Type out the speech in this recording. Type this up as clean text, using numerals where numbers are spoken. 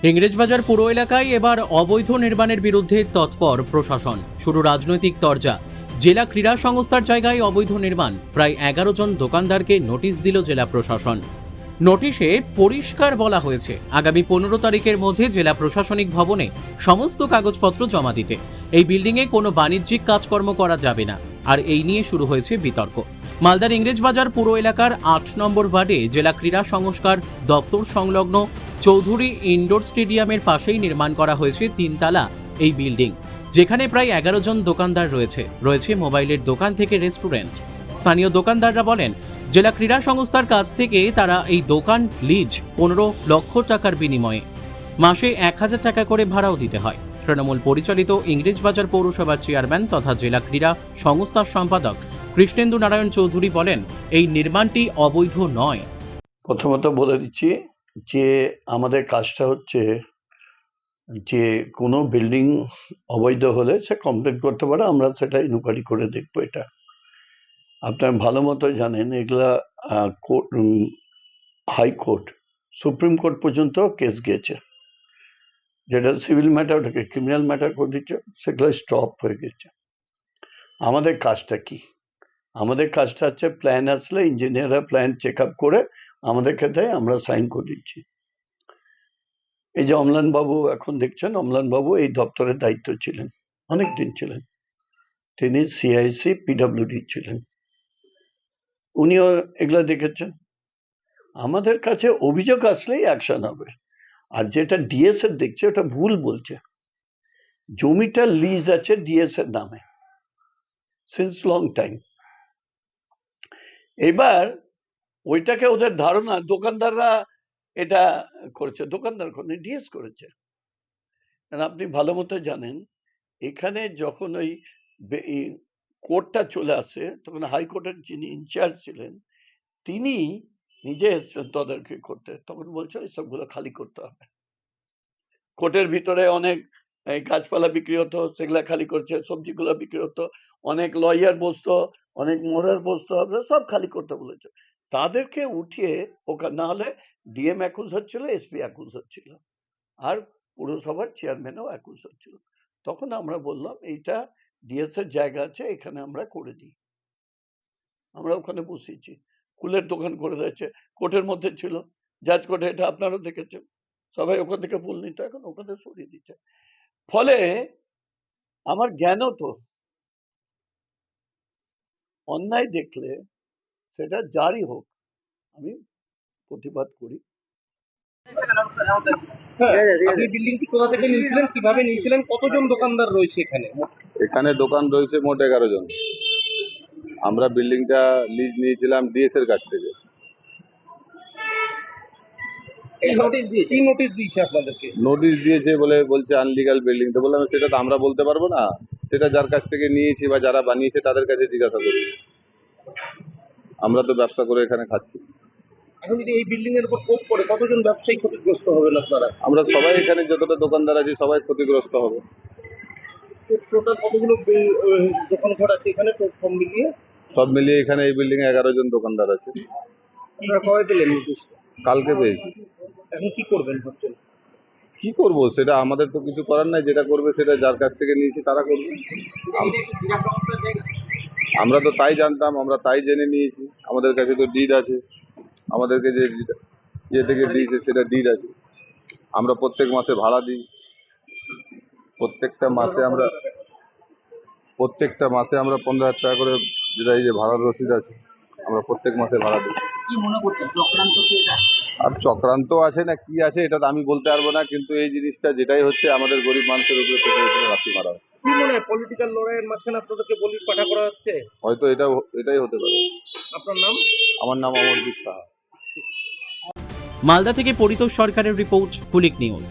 ইংরেজবাজার পুর এলাকায় এবার অবৈধ নির্মাণের বিরুদ্ধে তৎপর প্রশাসন। শুরু রাজনৈতিক তরজা। জেলা ক্রীড়া সংস্থার জায়গায় অবৈধ নির্মাণ, প্রায় 11 জন দোকানদারকে নোটিশ দিল জেলা প্রশাসন। নোটিশে পরিষ্কার বলা হয়েছে আগামী 15 তারিখের মধ্যে জেলা প্রশাসনিক ভবনে সমস্ত কাগজপত্র জমা দিতে। এই বিল্ডিংয়ে কোনো বাণিজ্যিক কাজকর্ম করা যাবে না। আর এই নিয়ে শুরু হয়েছে বিতর্ক। মালদার ইংরেজবাজার পুর এলাকার 8 নম্বর ওয়ার্ডে জেলা ক্রীড়া সংস্কার দপ্তর সংলগ্ন চৌধুরী ইনডোর স্টেডিয়ামের পাশেই নির্মাণ করা হয়েছে 3 তলা এই বিল্ডিং, যেখানে প্রায় 11 জন দোকানদার রয়েছে মোবাইলের দোকান থেকে রেস্টুরেন্ট। স্থানীয় দোকানদাররা বলেন, জেলা ক্রীড়া সংস্থার কাছ থেকে তারা এই দোকান লিজ 15 লক্ষ টাকার বিনিময়ে মাসে 1000 টাকা করে ভাড়াও দিতে হয়। তৃণমূল পরিচালিত ইংরেজবাজার পৌরসভার চেয়ারম্যান তথা জেলা ক্রীড়া সংস্থার সম্পাদক কৃষ্ণেন্দু নারায়ণ চৌধুরী বলেন, এই নির্মাণটি অবৈধ নয়। প্রথমত বলে দিচ্ছি যে আমাদের কাজটা হচ্ছে যে কোনো বিল্ডিং অবৈধ হলে সে কমপ্লেন করতে পারে, আমরা সেটা ইনকোয়ারি করে দেখবো। এটা আপনার ভালো মতো জানেন, এগুলা হাইকোর্ট, সুপ্রিম কোর্ট পর্যন্ত কেস গিয়েছে। যেটা সিভিল ম্যাটার, ওটাকে ক্রিমিনাল ম্যাটার করে দিচ্ছে, সেগুলো স্টপ হয়ে গেছে। আমাদের কাজটা কি? আমাদের কাজটা হচ্ছে প্ল্যান আসলে ইঞ্জিনিয়াররা প্ল্যান চেক আপ করে আমাদের ক্ষেত্রে আমরা সাইন করে দিচ্ছি। এই যে অম্লান বাবু এখন দেখছেন, অম্লান বাবু এই দপ্তরের দায়িত্ব ছিলেন, অনেকদিন ছিলেন। তিনি সিআইসি পিডব্লিউডি ছিলেন, উনিও এগুলা দেখেছেন। আমাদের কাছে অভিযোগ আসলেই অ্যাকশন হবে। আর যেটা ডিএস এর দেখছে ওটা ভুল বলছে। জমিটা লিজ আছে ডিএস এর নামে সিন্স লং টাইম। এবার ওইটাকে ওদের ধারণা দোকানদাররা এটা করেছে, দোকানদার ডিএস করেছে। আপনি ভালো মতো জানেন, এখানে যখন ওই কোর্টটা চলে আসে তখন হাইকোর্টের যিনি ইনচার্জ ছিলেন তিনি নিজে এসছেন তদারকি করতে। তখন বলছেন এসবগুলো খালি করতে হবে। কোর্টের ভিতরে অনেক গাছপালা বিক্রি হতো, সেগুলা খালি করছে। সবজিগুলো বিক্রি হতো, অনেক লয়ার বসতো, অনেক মোড়ার বসতো, সব খালি করতে বলেছে। তাদেরকে উঠিয়ে ওখানে, না হলে ডিএম অ্যাকুজ হচ্ছিল, এসপি অ্যাকুজ হচ্ছিল, আর পুরসভার চেয়ারম্যানও অ্যাকুজ হচ্ছিল। তখন আমরা বললাম এইটা ডিএস এর জায়গা আছে, এখানে আমরা করে দিই। আমরা ওখানে বসিয়েছি, ফুলের দোকান করে দিয়েছে, কোর্টের মধ্যে ছিল, জাজ কোর্টে, এটা আপনারাও দেখেছেন। সবাই ওখান থেকে ফুল নিত, এখন ওখানে সরিয়ে দিচ্ছে। ফলে আমার জ্ঞানও তো অন্যায় দেখলে সেটা যারই হোক আমি প্রতিবাদ করি। আপনি বিল্ডিংটি কোথা থেকে নিয়েছিলেন, কিভাবে নিয়েছিলেন, কতজন দোকানদার রয়েছে এখানে? এখানে দোকান রয়েছে মোট 11 জন। আমরা বিল্ডিংটা লিজ নিয়েছিলাম ডিএস এর কাছ থেকে। এই নোটিশ দিয়েছে, কি নোটিশ দিয়েছে আপনাদেরকে? নোটিশ দিয়েছে বলছে আনলিগাল বিল্ডিং। তো বললাম সেটা তো আমরা বলতে পারবো না, সেটা যার কাছ থেকে নিয়েছি বা যারা বানিয়েছে তাদের কাছে জিজ্ঞাসা করি। আমরা তো ব্যবসা করে এখানে খাচ্ছি। এখন যদি এই বিল্ডিং এর উপর কোপ পড়ে কতজন ব্যবসায়ী ক্ষতিগ্রস্ত হবেন আপনারা? আমরা সবাই এখানে যতটা দোকানদার আছি সবাই ক্ষতিগ্রস্ত হবে। টোটাল কতগুলো দোকান ঘর আছে এখানে সব মিলিয়ে? সব মিলিয়ে এখানে এই বিল্ডিং এ 11 জন দোকানদার আছে। আপনারা কবে পেলেন নোটিশটা? কালকে পেয়েছি। এখন কি করবেন ভাবছেন? কি করবো, সেটা আমাদের তো কিছু করার নাই। যেটা করবে সেটা যার কাছ থেকে নিয়েছি তারা করবে। আমরা তো তাই জানতাম, আমরা তাই জেনে নিয়েছি। আমাদের কাছে তো ডিড আছে, আমাদেরকে যে ইয়ে থেকে দিয়েছে সেটা ডিড আছে। আমরা প্রত্যেক মাসে ভাড়া দিই, প্রত্যেকটা মাসে আমরা 15,000 টাকা করে, যেটা এই যে ভাড়ার রসিদ আছে, আমরা প্রত্যেক মাসে ভাড়া দিই। কি মনে করছেন, চক্রান্ত কি এটা? আর চক্রান্ত আছে না কি আছে এটা তো আমি বলতে পারবো না, কিন্তু এই জিনিসটা যেটাই হচ্ছে আমাদের গরিব মানুষের উপরে রাত্রি মারা হচ্ছে। কি মনে হয় পলিটিক্যাল লড়াইয়ের মাঝখানে আপনাদেরকে বলির পাঠা করা হচ্ছে? হয়তো এটাই হতে পারে। আপনার নাম? আমার নাম অমরদীপ সাহা। মালদা থেকে পরিতোষ সরকারের রিপোর্ট, কুলিক নিউজ।